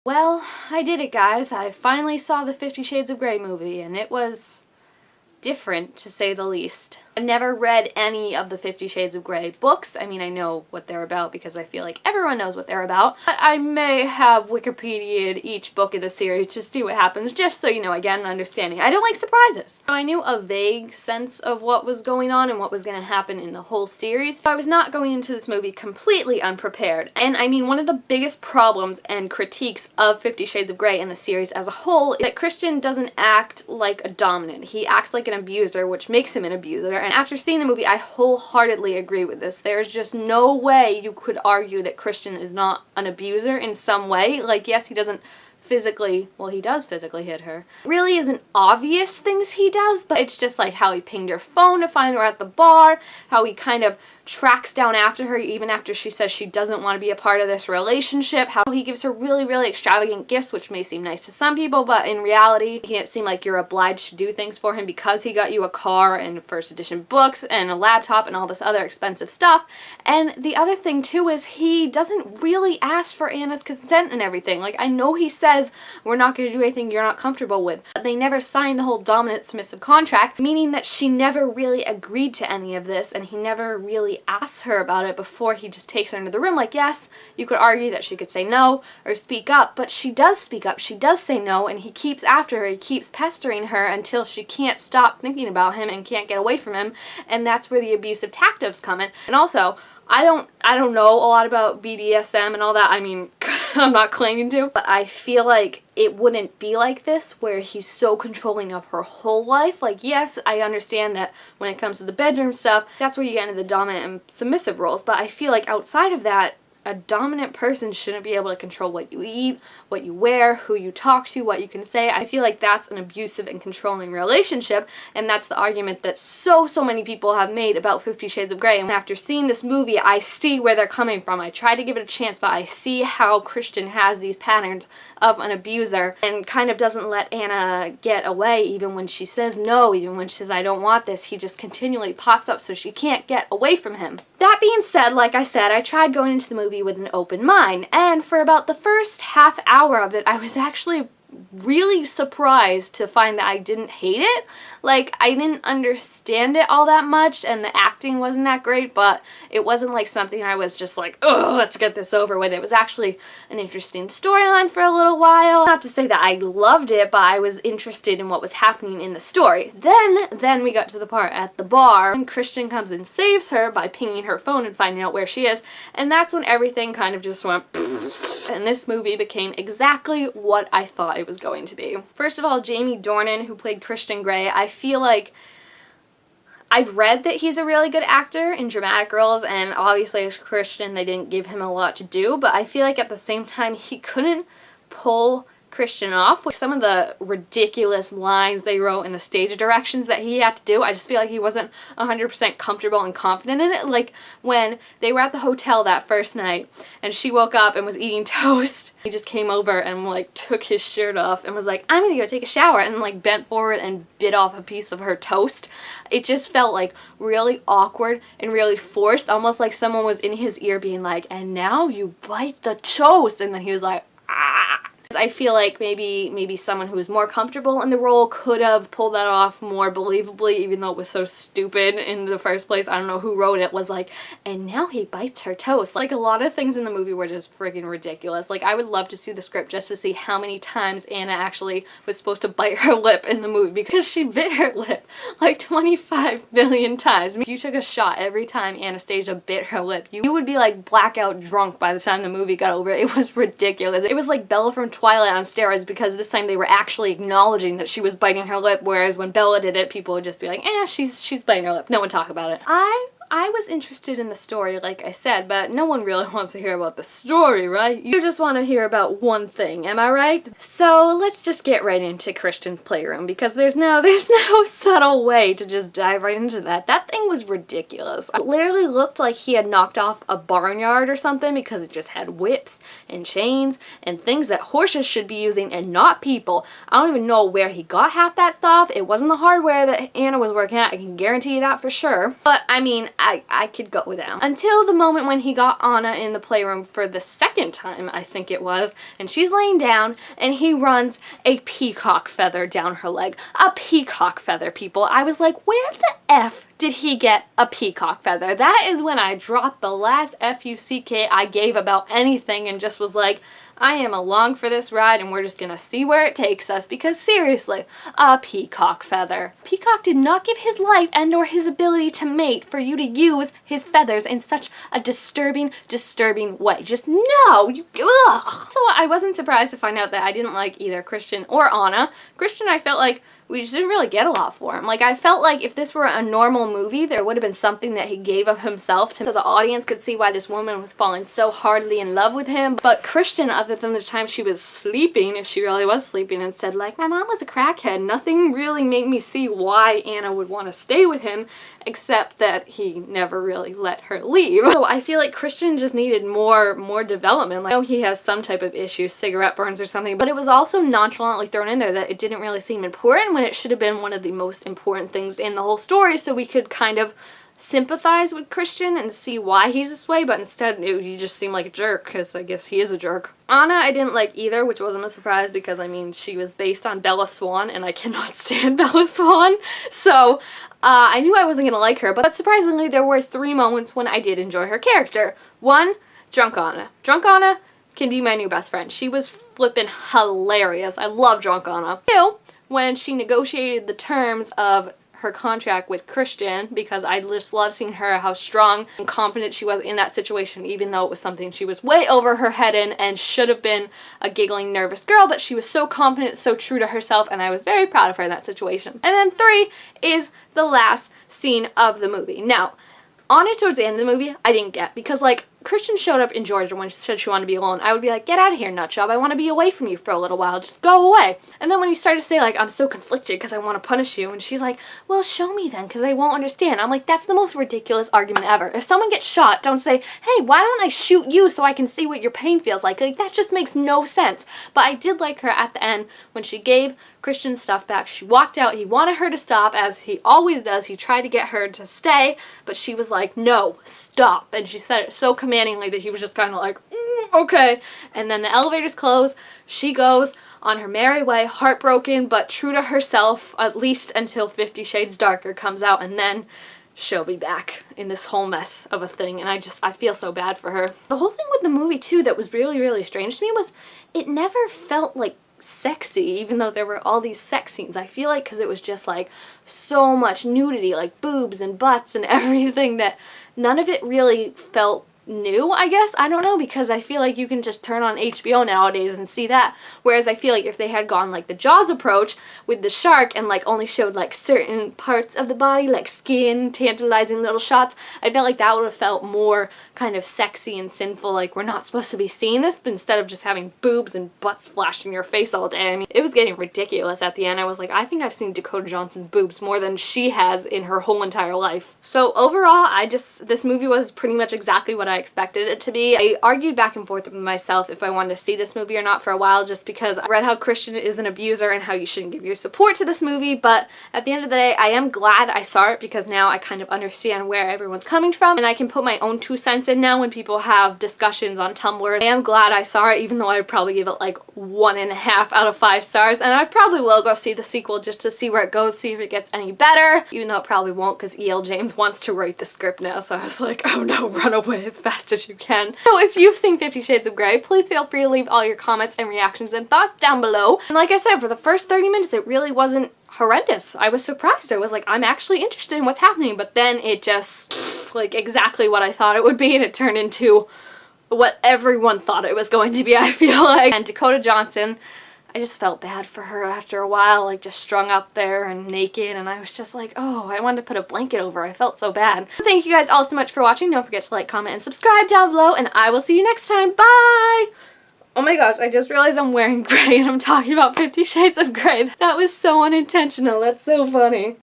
Well, I did it, guys. I finally saw the 50 Shades of Grey movie, and it was different, to say the least. I've never read any of the 50 Shades of Grey books. I mean, I know what they're about because I feel like everyone knows what they're about. But I may have Wikipedia'd each book of the series to see what happens, just so you know, I get an understanding. I don't like surprises. So I knew a vague sense of what was going on and what was going to happen in the whole series. But I was not going into this movie completely unprepared. And I mean, one of the biggest problems and critiques of 50 Shades of Grey in the series as a whole is that Christian doesn't act like a dominant. He acts like an abuser, which makes him an abuser. And after seeing the movie, I wholeheartedly agree with this. There's just no way you could argue that Christian is not an abuser in some way. Like, yes, he doesn't physically, well, he does physically hit her. It really isn't obvious things he does, but it's just like how he pinged her phone to find her at the bar, how he kind of tracks down after her even after she says she doesn't want to be a part of this relationship, how he gives her really, really extravagant gifts, which may seem nice to some people, but in reality, he didn't seem like you're obliged to do things for him because he got you a car and first edition books and a laptop and all this other expensive stuff. And the other thing too is he doesn't really ask for Anna's consent and everything. Like, I know he says we're not going to do anything you're not comfortable with, but they never signed the whole dominant submissive contract, meaning that she never really agreed to any of this, and he never really asks her about it before he just takes her into the room. Like, yes, you could argue that she could say no or speak up, but she does speak up. She does say no, and he keeps after her. He keeps pestering her until she can't stop thinking about him and can't get away from him, and that's where the abusive tactics come in. And also, I don't know a lot about BDSM and all that. I mean, I'm not claiming to, but I feel like it wouldn't be like this where he's so controlling of her whole life. Like, yes, I understand that when it comes to the bedroom stuff, that's where you get into the dominant and submissive roles, but I feel like outside of that, a dominant person shouldn't be able to control what you eat, what you wear, who you talk to, what you can say. I feel like that's an abusive and controlling relationship, and that's the argument that so many people have made about 50 Shades of Grey. And after seeing this movie, I see where they're coming from. I try to give it a chance, but I see how Christian has these patterns of an abuser and kind of doesn't let Anna get away even when she says no, even when she says I don't want this. He just continually pops up so she can't get away from him. That being said, like I said, I tried going into the movie with an open mind, and for about the first half hour of it, I was actually really surprised to find that I didn't hate it. Like, I didn't understand it all that much, and the acting wasn't that great, but it wasn't like something I was just like, oh, let's get this over with. It was actually an interesting storyline for a little while. Not to say that I loved it, but I was interested in what was happening in the story. Then we got to the part at the bar, and Christian comes and saves her by pinging her phone and finding out where she is, and that's when everything kind of just went and this movie became exactly what I thought it was going to be. First of all, Jamie Dornan, who played Christian Grey, I feel like I've read that he's a really good actor in dramatic roles, and obviously as Christian they didn't give him a lot to do, but I feel like at the same time he couldn't pull Christian off with some of the ridiculous lines they wrote in the stage directions that he had to do. I just feel like he wasn't 100% comfortable and confident in it. Like when they were at the hotel that first night and she woke up and was eating toast, he just came over and like took his shirt off and was like, I'm gonna go take a shower, and like bent forward and bit off a piece of her toast. It just felt like really awkward and really forced, almost like someone was in his ear being like, and now you bite the toast, and then he was like, ah. I feel like maybe someone who was more comfortable in the role could have pulled that off more believably, even though it was so stupid in the first place. I don't know who wrote it, was like, and now he bites her toast. Like, a lot of things in the movie were just friggin' ridiculous. Like, I would love to see the script just to see how many times Anna actually was supposed to bite her lip in the movie, because she bit her lip like 25 million times. I mean, if you took a shot every time Anastasia bit her lip, you would be like blackout drunk by the time the movie got over. It was ridiculous. It was like Bella from Twilight on steroids, because this time they were actually acknowledging that she was biting her lip, whereas when Bella did it, people would just be like, she's biting her lip. No one talk about it. I was interested in the story, like I said, but no one really wants to hear about the story, right? You just want to hear about one thing, am I right? So let's just get right into Christian's playroom, because there's no subtle way to just dive right into that. That thing was ridiculous. It literally looked like he had knocked off a barnyard or something, because it just had whips and chains and things that horses should be using and not people. I don't even know where he got half that stuff. It wasn't the hardware that Anna was working at, I can guarantee you that for sure. But I mean, I could go with that. Until the moment when he got Anna in the playroom for the second time, I think it was, and she's laying down and he runs a peacock feather down her leg. A peacock feather, people. I was like, where the F did he get a peacock feather? That is when I dropped the last F-U-C-K I gave about anything and just was like, I am along for this ride and we're just gonna see where it takes us, because seriously, a peacock feather. Peacock did not give his life and or his ability to mate for you to use his feathers in such a disturbing way. Just no! Ugh. So I wasn't surprised to find out that I didn't like either Christian or Anna. Christian, I felt like we just didn't really get a lot for him. Like, I felt like if this were a normal movie, there would have been something that he gave of himself so the audience could see why this woman was falling so hardly in love with him. But Christian, other than the time she was sleeping, if she really was sleeping, and said, like, my mom was a crackhead, nothing really made me see why Anna would want to stay with him, except that he never really let her leave. So I feel like Christian just needed more development. Like, I know he has some type of issue, cigarette burns or something, but it was also nonchalantly thrown in there that it didn't really seem important when it should have been one of the most important things in the whole story, so we could kind of sympathize with Christian and see why he's this way, but instead he just seemed like a jerk, because I guess he is a jerk. Anna I didn't like either, which wasn't a surprise because, I mean, she was based on Bella Swan, and I cannot stand Bella Swan, so I knew I wasn't going to like her, but surprisingly there were 3 moments when I did enjoy her character. 1, Drunk Anna. Drunk Anna can be my new best friend. She was flippin' hilarious. I love Drunk Anna. 2, when she negotiated the terms of her contract with Christian, because I just love seeing her, how strong and confident she was in that situation, even though it was something she was way over her head in and should have been a giggling, nervous girl, but she was so confident, so true to herself, and I was very proud of her in that situation. And then 3 is the last scene of the movie. Now, on it towards the end of the movie, I didn't get, because, like, Christian showed up in Georgia when she said she wanted to be alone. I would be like, get out of here, nutjob. I want to be away from you for a little while. Just go away. And then when he started to say, like, I'm so conflicted because I want to punish you, and she's like, well, show me then, because I won't understand. I'm like, that's the most ridiculous argument ever. If someone gets shot, don't say, hey, why don't I shoot you so I can see what your pain feels like? Like, that just makes no sense. But I did like her at the end when she gave Christian's stuff back. She walked out. He wanted her to stop, as he always does. He tried to get her to stay, but she was like, no, stop. And she said it so commandingly that he was just kind of like, okay. And then the elevators close. She goes on her merry way, heartbroken, but true to herself, at least until 50 Shades Darker comes out, and then she'll be back in this whole mess of a thing, and I feel so bad for her. The whole thing with the movie, too, that was really strange to me was it never felt like sexy, even though there were all these sex scenes. I feel like because it was just like so much nudity, like boobs and butts and everything, that none of it really felt new, I guess. I don't know, because I feel like you can just turn on HBO nowadays and see that, whereas I feel like if they had gone like the Jaws approach with the shark and like only showed like certain parts of the body, like skin, tantalizing little shots, I felt like that would have felt more kind of sexy and sinful, like we're not supposed to be seeing this, but instead of just having boobs and butts flashed in your face all day. I mean, it was getting ridiculous at the end. I was like, I think I've seen Dakota Johnson's boobs more than she has in her whole entire life. So overall, this movie was pretty much exactly what I expected it to be. I argued back and forth with myself if I wanted to see this movie or not for a while, just because I read how Christian is an abuser and how you shouldn't give your support to this movie, but at the end of the day, I am glad I saw it, because now I kind of understand where everyone's coming from, and I can put my own 2 cents in now when people have discussions on Tumblr. I am glad I saw it, even though I would probably give it like 1.5 out of 5 stars, and I probably will go see the sequel just to see where it goes, see if it gets any better, even though it probably won't, because E.L. James wants to write the script now, so I was like, oh no, run away as fast as you can. So if you've seen 50 Shades of Grey, please feel free to leave all your comments and reactions and thoughts down below. And like I said, for the first 30 minutes, it really wasn't horrendous. I was surprised. I was like, I'm actually interested in what's happening, but then it just, like, exactly what I thought it would be, and it turned into what everyone thought it was going to be, I feel like. And Dakota Johnson, I just felt bad for her after a while, like just strung up there and naked, and I was just like, oh, I wanted to put a blanket over. I felt so bad. Thank you guys all so much for watching. Don't forget to like, comment, and subscribe down below, and I will see you next time. Bye! Oh my gosh, I just realized I'm wearing gray and I'm talking about 50 Shades of Grey. That was so unintentional. That's so funny.